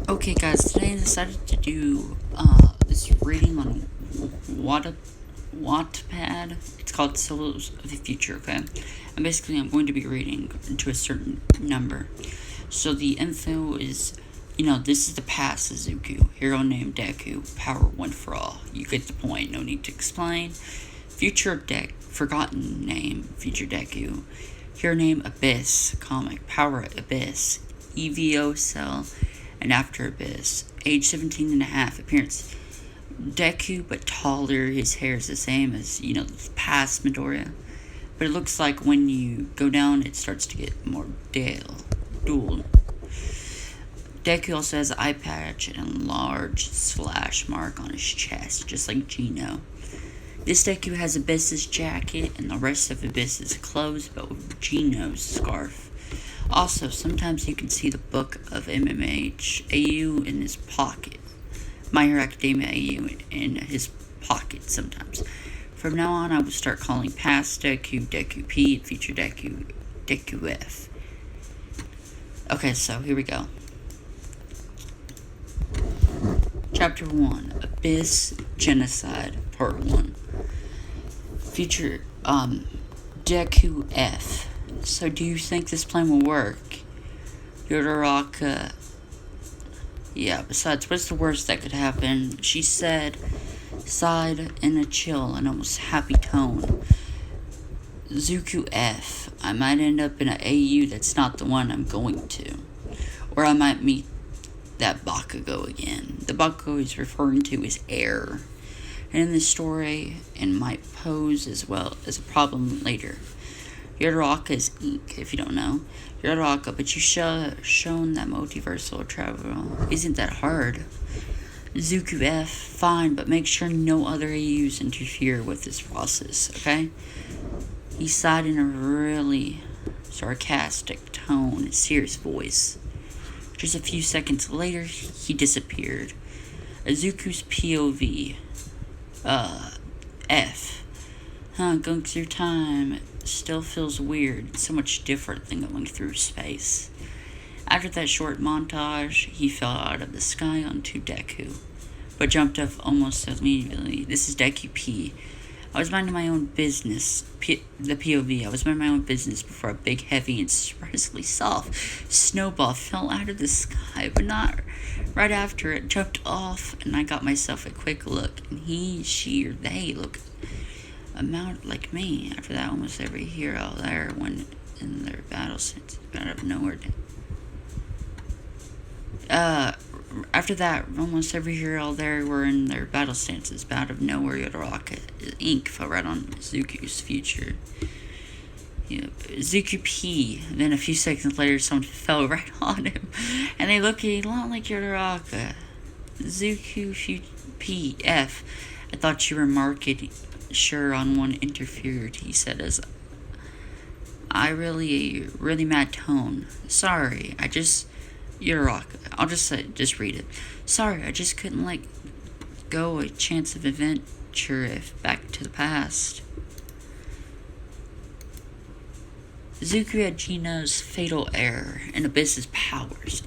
Okay, guys, today I decided to do this reading on Wattpad. It's called Souls of the Future, okay? And basically, I'm going to be reading to a certain number. So the info is, this is the past Izuku. Hero named Deku. Power one for all. You get the point, no need to explain. Future forgotten name, Future Deku. Hero name Abyss. Comic. Power Abyss. EVO Cell. And After Abyss. Age 17 and a half. Appearance Deku, but taller. His hair is the same as, the past Midoriya. But it looks like when you go down, it starts to get more dual. Deku also has an eye patch and a large slash mark on his chest, just like Gino. This Deku has Abyss's jacket and the rest of Abyss's clothes, but with Gino's scarf. Also, sometimes you can see the book of MMH AU in his pocket. My Hero Academia AU in his pocket sometimes. From now on, I will start calling past Deku, Deku P, and future Deku, Deku F. Okay, so here we go. Chapter 1, Abyss Genocide, Part 1. Future, Deku F. So do you think this plan will work? Yodoraka. Yeah, besides, what's the worst that could happen? She said, sighed in a chill and almost happy tone. Zuku F. I might end up in an AU that's not the one I'm going to. Or I might meet that Bakugo again. The Bakugo he's referring to is air. And in this story, and might pose as well as a problem later. Yodoraka is ink, if you don't know. Yodoraka, but you shown that multiversal travel isn't that hard. Zuku F, fine, but make sure no other AUs interfere with this process, okay? He sighed in a really sarcastic tone and serious voice. Just a few seconds later, he disappeared. Izuku's POV. F. Going through time still feels weird. It's so much different than going through space. After that short montage, he fell out of the sky onto Deku, but jumped up almost immediately. This is Deku P. I was minding my own business. The POV. I was minding my own business before a big, heavy, and surprisingly soft snowball fell out of the sky, but not right after it jumped off, and I got myself a quick look, and he, she, or they look amount like me. After that, almost every hero there went in their battle sense out of nowhere. After that, almost every hero there were in their battle stances. Out of nowhere, Yodoraka ink fell right on Zuku's future. Zuku P. Then a few seconds later, someone fell right on him, and they look a lot like Yodoraka. Zuku P. F. I thought you were marketing. Sure, on one interfered, he said as really mad tone. Sorry, Yodoraka. I'll just read it. Sorry, I just couldn't let go a chance of adventure if back to the past. Zuku had Gino's fatal error and Abyss's powers.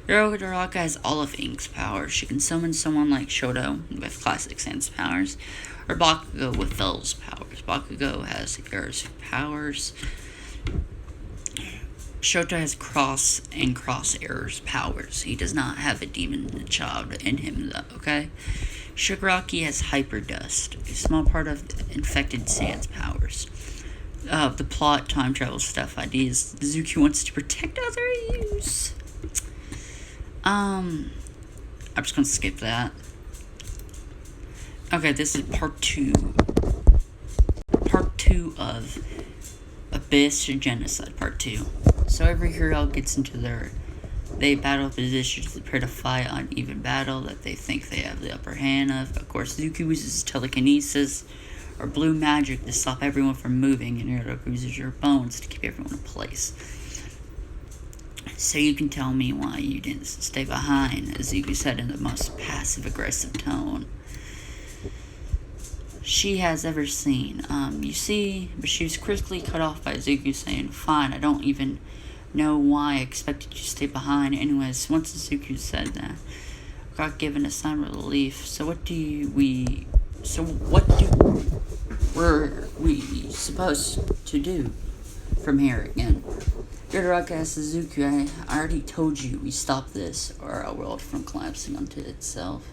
Yodoraka has all of Ink's powers. She can summon someone like Shoto with Classic Sans powers, or Bakugo with Fell's powers. Bakugo has Air's powers. Shoto has cross Air's powers. He does not have a demon child in him, though, okay? Shigaraki has Hyper Dust, a small part of Infected Sans powers. The plot, time travel stuff, ideas. Zuki wants to protect other AUs. I'm just gonna skip that. Okay, this is part 2. Part 2 of Abyss Genocide, part 2. So every hero gets into they battle positions to prepare to fight on even battle that they think they have the upper hand of. Of course, Zuki uses telekinesis or blue magic to stop everyone from moving, and Yodoraka uses your bones to keep everyone in place. So you can tell me why you didn't stay behind, as Zuki said in the most passive-aggressive tone she has ever seen. You see, but she was quickly cut off by Izuku saying, fine, I don't even know why I expected you to stay behind. Anyways, once Izuku said that, I got given a sign of relief. So what were we supposed to do from here again? Yuraraka asked Izuku, I already told you we stopped this, or our world from collapsing onto itself.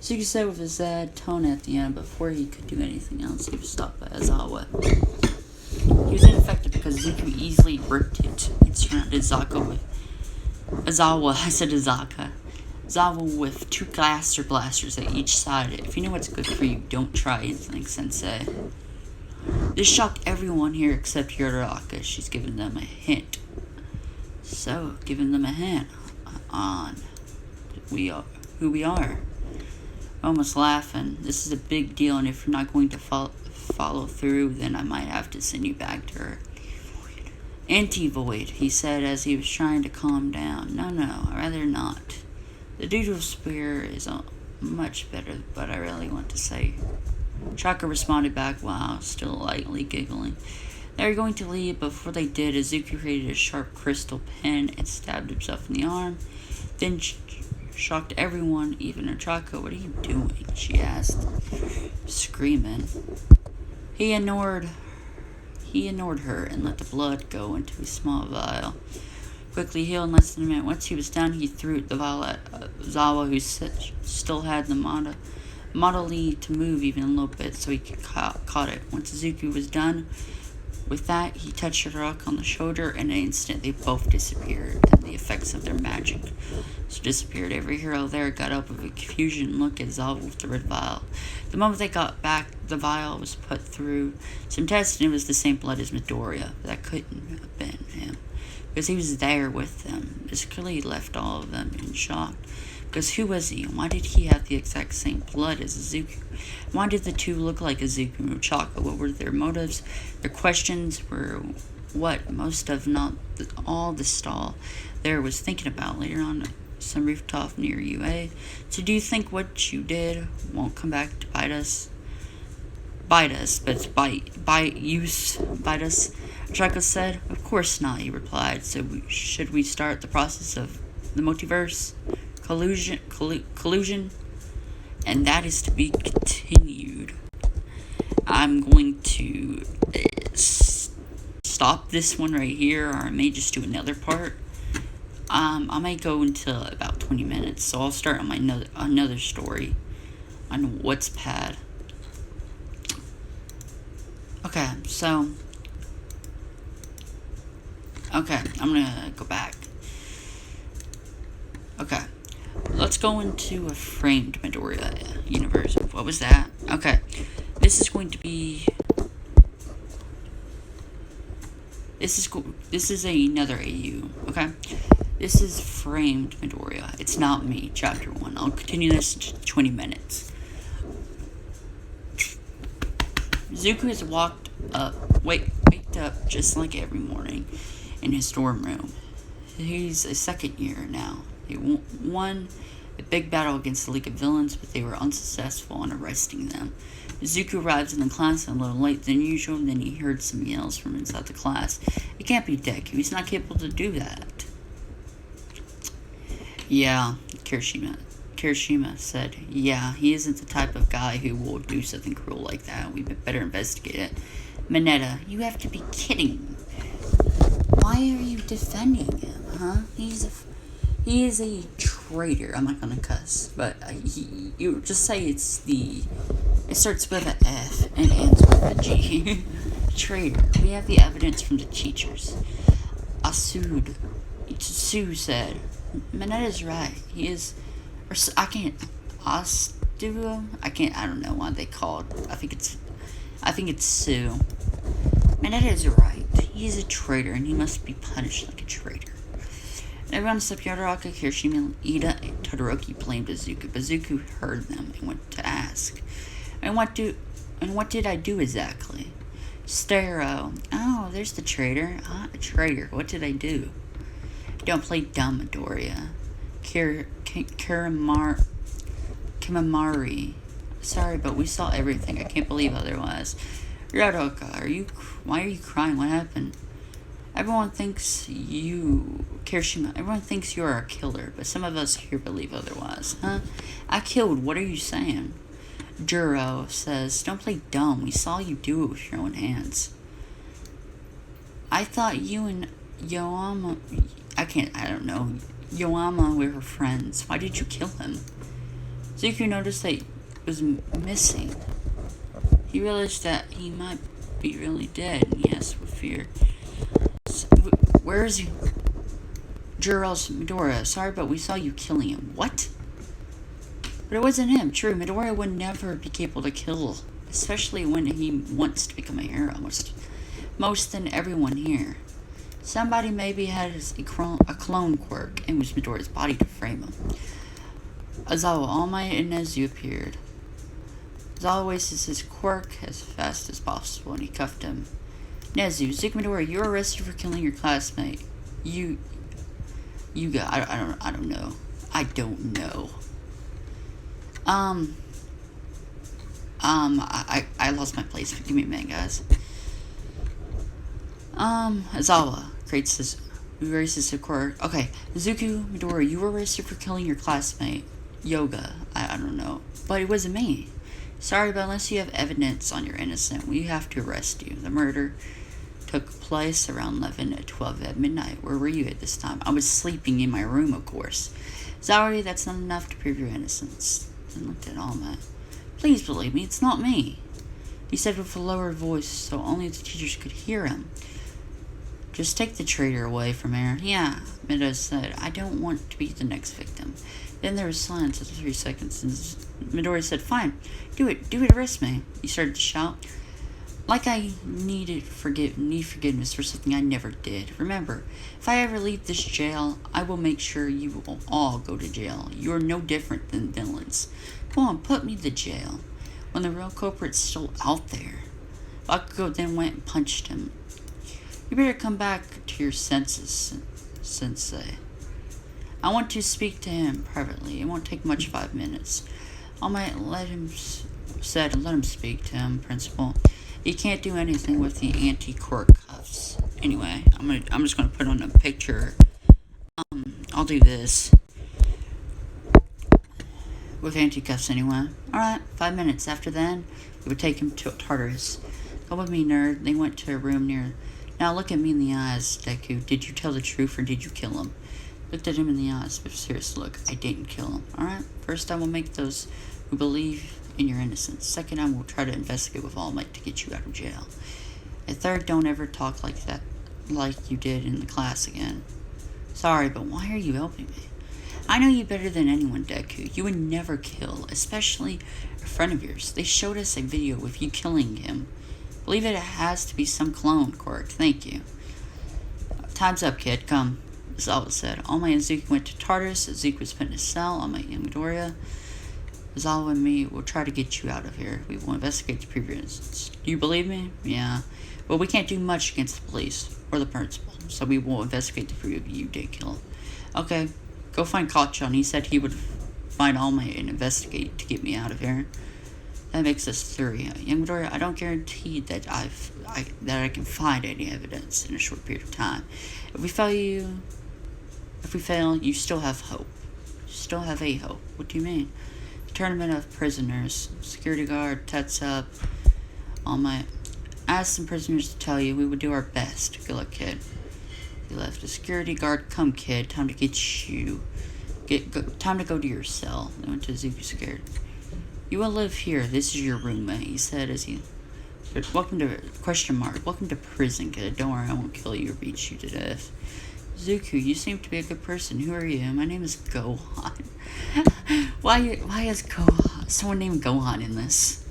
Izuku said with a sad tone at the end, before he could do anything else, he was stopped by Aizawa. He was ineffective because Izuku easily ripped it and surrounded Aizawa with 2 blaster blasters at each side. If you know what's good for you, don't try anything, Sensei. This shocked everyone here except Yuraraka. She's given them a hint. So, giving them a hint on who we are. Almost laughing. This is a big deal, and if you're not going to follow through, then I might have to send you back to her. Anti-Void, he said as he was trying to calm down. No, I'd rather not. The Doodle Spear is much better, but I really want to say. Chaka responded back while still lightly giggling. They were going to leave, but before they did, Izuku created a sharp crystal pen and stabbed himself in the arm. Then shocked everyone, even Chaka. What are you doing? She asked, screaming. He ignored her and let the blood go into a small vial. Quickly healed in less than a minute. Once he was down, he threw the vial at Zawa, who still had the model to move even a little bit so he could caught it. Once Izuku was done with that, he touched Yuraraka on the shoulder, and in an instant they both disappeared, and the effects of their magic disappeared. Every hero there got up with a confusion look at Zawa with the red vial. The moment they got back, the vial was put through some tests, and it was the same blood as Midoriya, but that couldn't have been him, because he was there with them. This clearly left all of them in shock. Because who was he, and why did he have the exact same blood as Izuku? Why did the two look like Izuku and Chaka? What were their motives? Their questions were what most of not all the stall there was thinking about. Later on some rooftop near UA. So do you think what you did won't come back to bite us? Bite us, but it's bite us, Chaka said. Of course not, he replied. So should we start the process of the multiverse? Collusion, and that is to be continued. I'm going to stop this one right here, or I may just do another part. I may go until about 20 minutes, so I'll start on my another story on Wattpad. Okay, I'm gonna go back. Okay. Let's go into a framed Midoriya universe. What was that? Okay. This is going to be... This is another AU, okay? This is framed Midoriya. It's not me, chapter 1. I'll continue this in 20 minutes. Zuko has waked up just like every morning in his dorm room. He's a second year now. They won a big battle against the League of Villains, but they were unsuccessful in arresting them. Izuku arrives in the class a little late than usual, and then he heard some yells from inside the class. It can't be Deku. He's not capable to do that. Yeah, Kirishima said, yeah, he isn't the type of guy who will do something cruel like that. We better investigate it. Mineta, you have to be kidding. Why are you defending him, huh? He is a traitor. I'm not gonna cuss, but you just say it starts with an F and ends with a G. Traitor. We have the evidence from the teachers. Sue said, Mineta's right. He is, I don't know what they called. I think it's Sue. Mineta is right. He is a traitor, and he must be punished like a traitor. Everyone except Yuraraka, Kirishima, Ida, and Todoroki blamed Izuku, but Izuku heard them and went to ask, And what did I do exactly? Staro. Oh, there's the traitor. A traitor. What did I do? Don't play dumb, Midoriya. Kimamari. Sorry, but we saw everything. I can't believe otherwise. Yuraraka, why are you crying? What happened? Everyone thinks you, Kirishima, everyone thinks you are a killer, but some of us here believe otherwise, huh? I killed, what are you saying? Juro says, don't play dumb, we saw you do it with your own hands. I thought you and Yoama, Yoama were friends. Why did you kill him? Zuku noticed that he was missing. He realized that he might be really dead, and he asked with fear, where is he? Juro's Midoriya, sorry, but we saw you killing him. What? But it wasn't him. True, Midoriya would never be capable to kill, especially when he wants to become a hero. Most than everyone here. Somebody maybe had a clone quirk and was Midoriya's body to frame him. Aizawa, All Might, and Nezu appeared. Aizawa wasted his quirk as fast as possible, and he cuffed him. Nezu, Zuku Midoriya, you were arrested for killing your classmate. I don't know. I don't know. I lost my place. Give me a minute, guys. Aizawa erases the quirk. Okay, Zuku Midoriya, you were arrested for killing your classmate. Yoga, I don't know. But it wasn't me. Sorry, but unless you have evidence on your innocence, we have to arrest you. The murder took place around 11 at 12 at midnight. Where were you at this time? I was sleeping in my room, of course. Sorry, that's not enough to prove your innocence. Then looked at All Might. Please believe me, it's not me. He said with a lower voice, so only the teachers could hear him. Just take the traitor away from here. Yeah, Midoriya said, I don't want to be the next victim. Then there was silence after 3 seconds, and Midoriya said, fine, do it, arrest me. He started to shout. Like I need forgiveness for something I never did. Remember, if I ever leave this jail, I will make sure you will all go to jail. You are no different than villains. Go on, put me to jail. When the real culprit's still out there. Bakugo then went and punched him. You better come back to your senses, Sensei. I want to speak to him privately. It won't take much, 5 minutes. All Might let him speak to him, Principal. He can't do anything with the anti-quirk cuffs. Anyway, I'm just gonna put on a picture. I'll do this with anti-cuffs anyway. Alright, 5 minutes. After then, we would take him to Tartarus. Come with me, nerd. They went to a room near. Now look at me in the eyes, Deku. Did you tell the truth or did you kill him? Looked at him in the eyes with a serious look. I didn't kill him. Alright? First, I will make those who believe in your innocence. Second, I will try to investigate with All Might to get you out of jail. And third, don't ever talk like that, like you did in the class again. Sorry, but why are you helping me? I know you better than anyone, Deku. You would never kill, especially a friend of yours. They showed us a video with you killing him. Believe it has to be some clone quirk. Thank you. Time's up, kid. Come. Aizawa said. All Might and Zuku went to Tartarus. Zuku was put in a cell. All Might and Midoriya. Aizawa and me will try to get you out of here. We will investigate the previous. Do you believe me? Yeah. Well, we can't do much against the police or the principal, so we will investigate the proof you did kill him. Okay. Go find Kacchan. He said he would find All Might and investigate to get me out of here. That makes us 3. Young Midoriya, I don't guarantee that I can find any evidence in a short period of time. If we fail, you still have hope. You still have a hope. What do you mean? Tournament of prisoners. Security guard, Tetsup, All Might. Ask some prisoners to tell you. We would do our best. Good luck, kid. He left. The security guard, come, kid. Time to get you. Time to go to your cell. They went to Zuku scared. You will live here. This is your roommate, he said as he said, welcome to prison, kid. Don't worry, I won't kill you or beat you to death. Zuku, you seem to be a good person. Who are you? My name is Gohan. Why is someone named Gohan in this?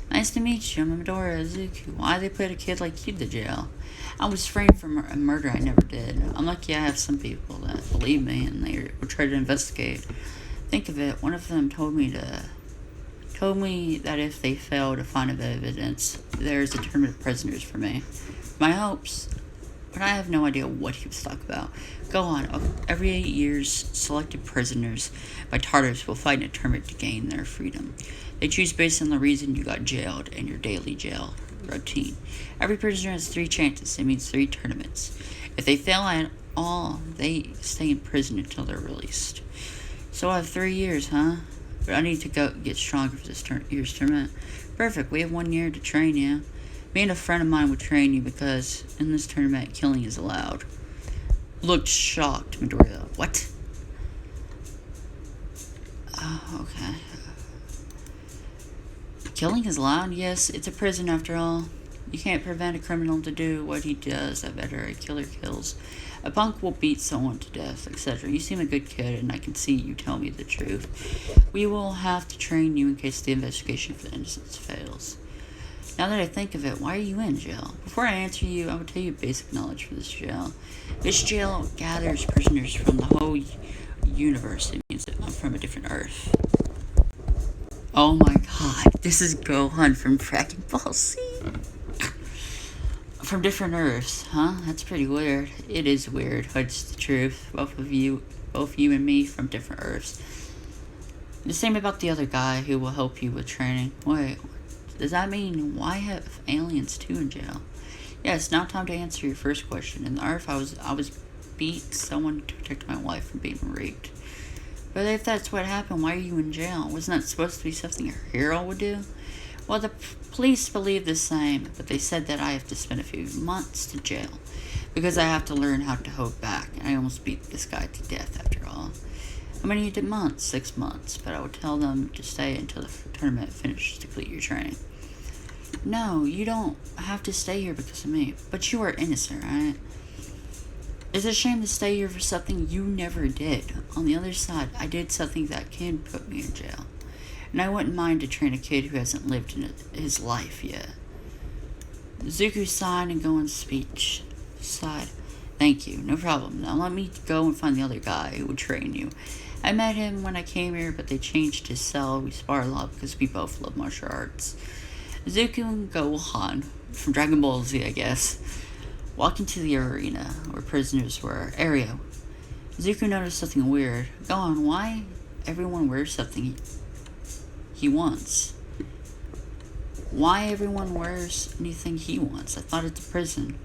Nice to meet you. I'm Midoriya. Zuku. Why they put a kid like you to jail? I was framed for a murder I never did. I'm lucky I have some people that believe me and they will try to investigate. Think of it. One of them told me that if they fail to find evidence, there's a tournament of prisoners for me. My hopes, but I have no idea what he was talking about. Go on. Every 8 years, selected prisoners by Tartarus will fight in a tournament to gain their freedom. They choose based on the reason you got jailed and your daily jail routine. Every prisoner has 3 chances. It means 3 tournaments. If they fail at all, they stay in prison until they're released. So I have 3 years, huh? But I need to go get stronger for this year's tournament. Perfect. We have 1 year to train you. Me and a friend of mine would train you because in this tournament, killing is allowed. Looked shocked, Midoriya. What? Oh, okay. Killing is allowed? Yes, it's a prison after all. You can't prevent a criminal to do what he does. I better a killer kills. A punk will beat someone to death, etc. You seem a good kid, and I can see you tell me the truth. We will have to train you in case the investigation for innocence fails. Now that I think of it, why are you in jail? Before I answer you, I will tell you basic knowledge for this jail. This jail gathers prisoners from the whole universe. It means that I'm from a different Earth. Oh my god, this is Gohan from Dragon Ball Z. From different Earths, huh? That's pretty weird. It is weird, but it's the truth. Both you and me from different Earths. The same about the other guy who will help you with training. Wait, does that mean why have aliens too in jail? Yes, now time to answer your first question. In the Earth, I was beat someone to protect my wife from being raped. But if that's what happened, why are you in jail? Wasn't that supposed to be something a hero would do? Well, the police believe the same, but they said that I have to spend a few months in jail because I have to learn how to hold back, and I almost beat this guy to death after all. How many months? 6 months, but I would tell them to stay until the tournament finishes to complete your training. No, you don't have to stay here because of me, but you are innocent, right? It's a shame to stay here for something you never did. On the other side, I did something that can put me in jail. And I wouldn't mind to train a kid who hasn't lived in his life yet. Zuku sighed and Gohan's speech. Sighed. Thank you, no problem. Now let me go and find the other guy who would train you. I met him when I came here, but they changed his cell. We spar a lot because we both love martial arts. Zuku and Gohan, from Dragon Ball Z, I guess, walked into the arena where prisoners were. Area. Zuku noticed something weird. Gohan, why everyone wears something he wants? Why everyone wears anything he wants? I thought it's a prison.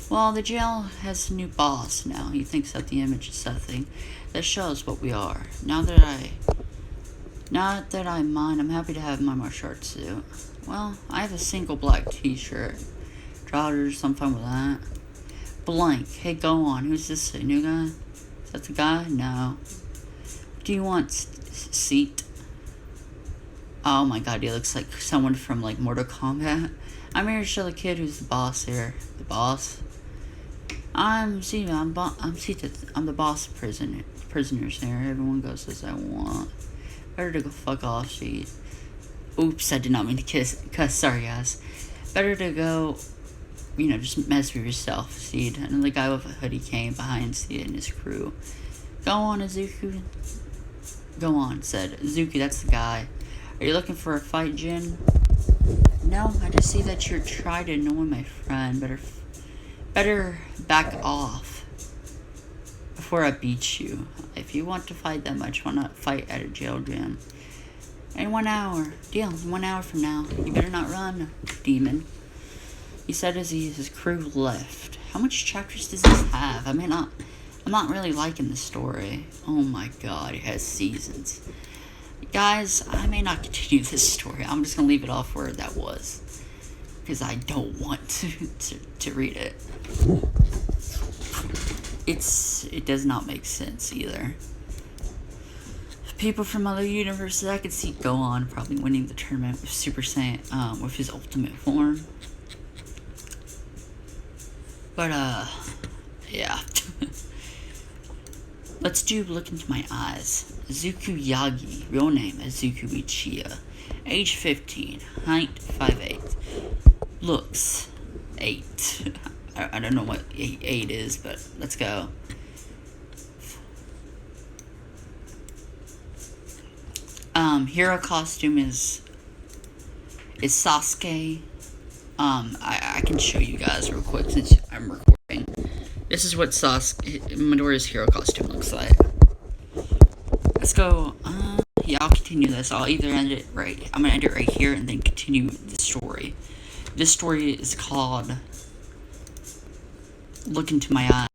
Well, the jail has a new boss now. He thinks that the image is something that shows what we are. Now that I'm mine, I'm happy to have my martial arts suit. Well, I have a single black t-shirt. Trousers, I'm fine with that. Blank. Hey, Gohan, who's this? A new guy? Is that the guy? No. What do you want? Seat? Oh my god, he looks like someone from, like, Mortal Kombat. I'm here to show the kid who's the boss here. The boss? I'm the boss of prisoners here. Everyone goes as I want. Better to go fuck off, Seed. Oops, I did not mean to cuss. Sorry, guys. Better to go, just mess with yourself, Seed. Another guy with a hoodie came behind Seed and his crew. Go on, Izuku. Go on, said Izuku, that's the guy. Are you looking for a fight, Jin? No, I just see that you're trying to annoy my friend. Better back off before I beat you. If you want to fight that much, why not fight at a jail gym? In 1 hour. Deal, 1 hour from now. You better not run, demon. He said as his crew left. How much chapters does this have? I'm not really liking the story. Oh my god, it has seasons. Guys, I may not continue this story. I'm just going to leave it off where that was. Because I don't want to read it. It does not make sense either. People from other universes, I could see Gohan probably winning the tournament with Super Saiyan, with his ultimate form. But, yeah. Let's look into my eyes. Izuku Yagi, real name Izuku Ichiya, age 15, height 5'8", looks 8. I don't know what 8 is, but let's go. Hero costume is Sasuke. I can show you guys real quick since I'm recording. This is what Midoriya's hero costume looks like. Let's go. Yeah, I'll continue this. I'll either end it right. I'm gonna end it right here and then continue the story. This story is called Look Into My Eyes.